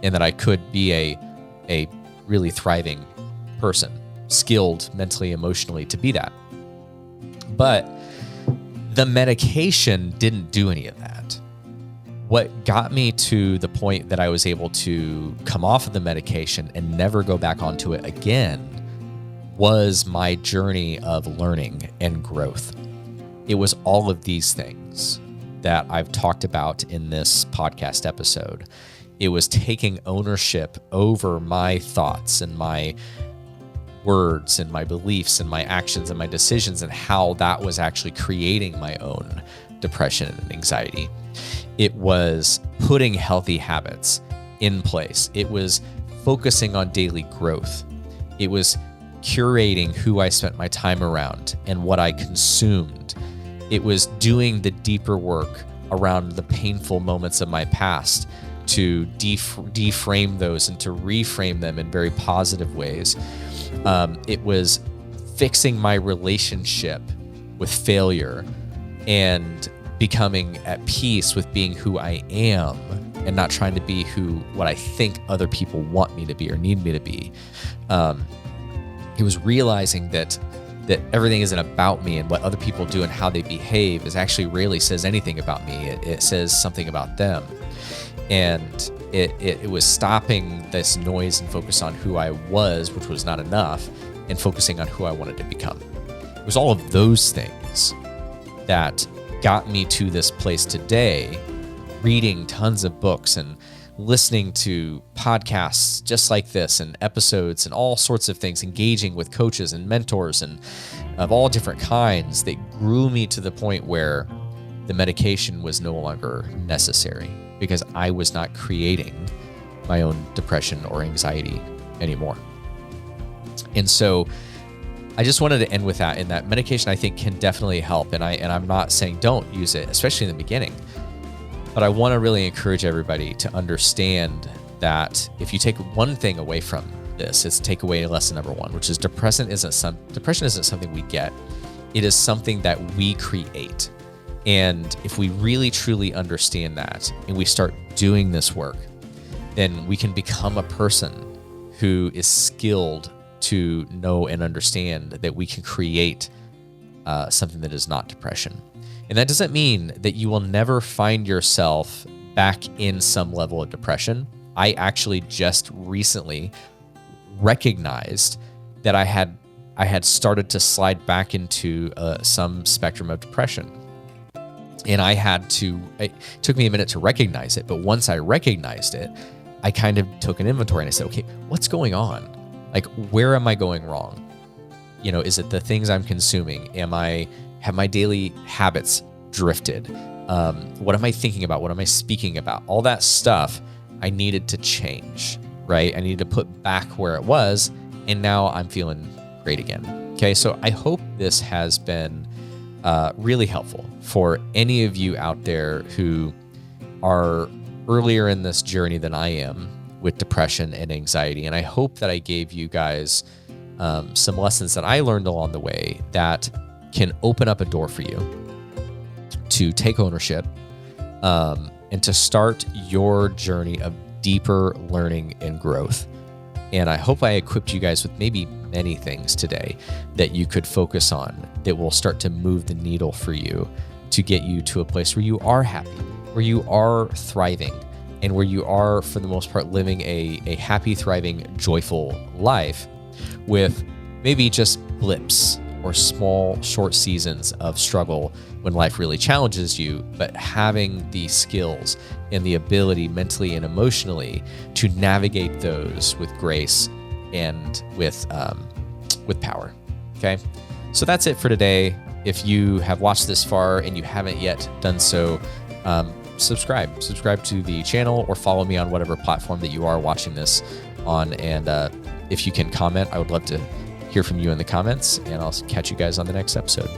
and that I could be a really thriving person, skilled mentally, emotionally to be that. But the medication didn't do any of that. What got me to the point that I was able to come off of the medication and never go back onto it again was my journey of learning and growth. It was all of these things that I've talked about in this podcast episode. It was taking ownership over my thoughts and my words and my beliefs and my actions and my decisions, and how that was actually creating my own depression and anxiety. It was putting healthy habits in place. It was focusing on daily growth. It was curating who I spent my time around and what I consumed. It was doing the deeper work around the painful moments of my past to deframe those and to reframe them in very positive ways. It was fixing my relationship with failure and becoming at peace with being who I am and not trying to be what I think other people want me to be or need me to be. It was realizing that everything isn't about me, and what other people do and how they behave is actually rarely says anything about me. It says something about them. And it was stopping this noise and focus on who I was, which was not enough, and focusing on who I wanted to become. It was all of those things that got me to this place today, reading tons of books and listening to podcasts just like this and episodes and all sorts of things, engaging with coaches and mentors and of all different kinds that grew me to the point where the medication was no longer necessary. because I was not creating my own depression or anxiety anymore. And so I just wanted to end with that, in that medication I think can definitely help. And I'm not saying don't use it, especially in the beginning, but I want to really encourage everybody to understand that if you take one thing away from this, it's takeaway lesson number one, which is depression isn't something we get. It is something that we create. And if we really truly understand that and we start doing this work, then we can become a person who is skilled to know and understand that we can create something that is not depression. And that doesn't mean that you will never find yourself back in some level of depression. I actually just recently recognized that I had started to slide back into some spectrum of depression. And it took me a minute to recognize it. But once I recognized it, I kind of took an inventory and I said, okay, what's going on? Like, where am I going wrong? You know, is it the things I'm consuming? Have my daily habits drifted? What am I thinking about? What am I speaking about? All that stuff I needed to change, right? I needed to put back where it was. And now I'm feeling great again. Okay. So I hope this has been really helpful for any of you out there who are earlier in this journey than I am with depression and anxiety. And I hope that I gave you guys some lessons that I learned along the way that can open up a door for you to take ownership and to start your journey of deeper learning and growth. And I hope I equipped you guys with maybe many things today that you could focus on that will start to move the needle for you to get you to a place where you are happy, where you are thriving, and where you are, for the most part, living a happy, thriving, joyful life with maybe just blips or small, short seasons of struggle when life really challenges you, but having the skills and the ability mentally and emotionally to navigate those with grace and with power. Okay. So that's it for today. If you have watched this far and you haven't yet done so, subscribe to the channel or follow me on whatever platform that you are watching this on. And if you can comment, I would love to hear from you in the comments, and I'll catch you guys on the next episode.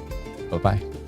Bye-bye.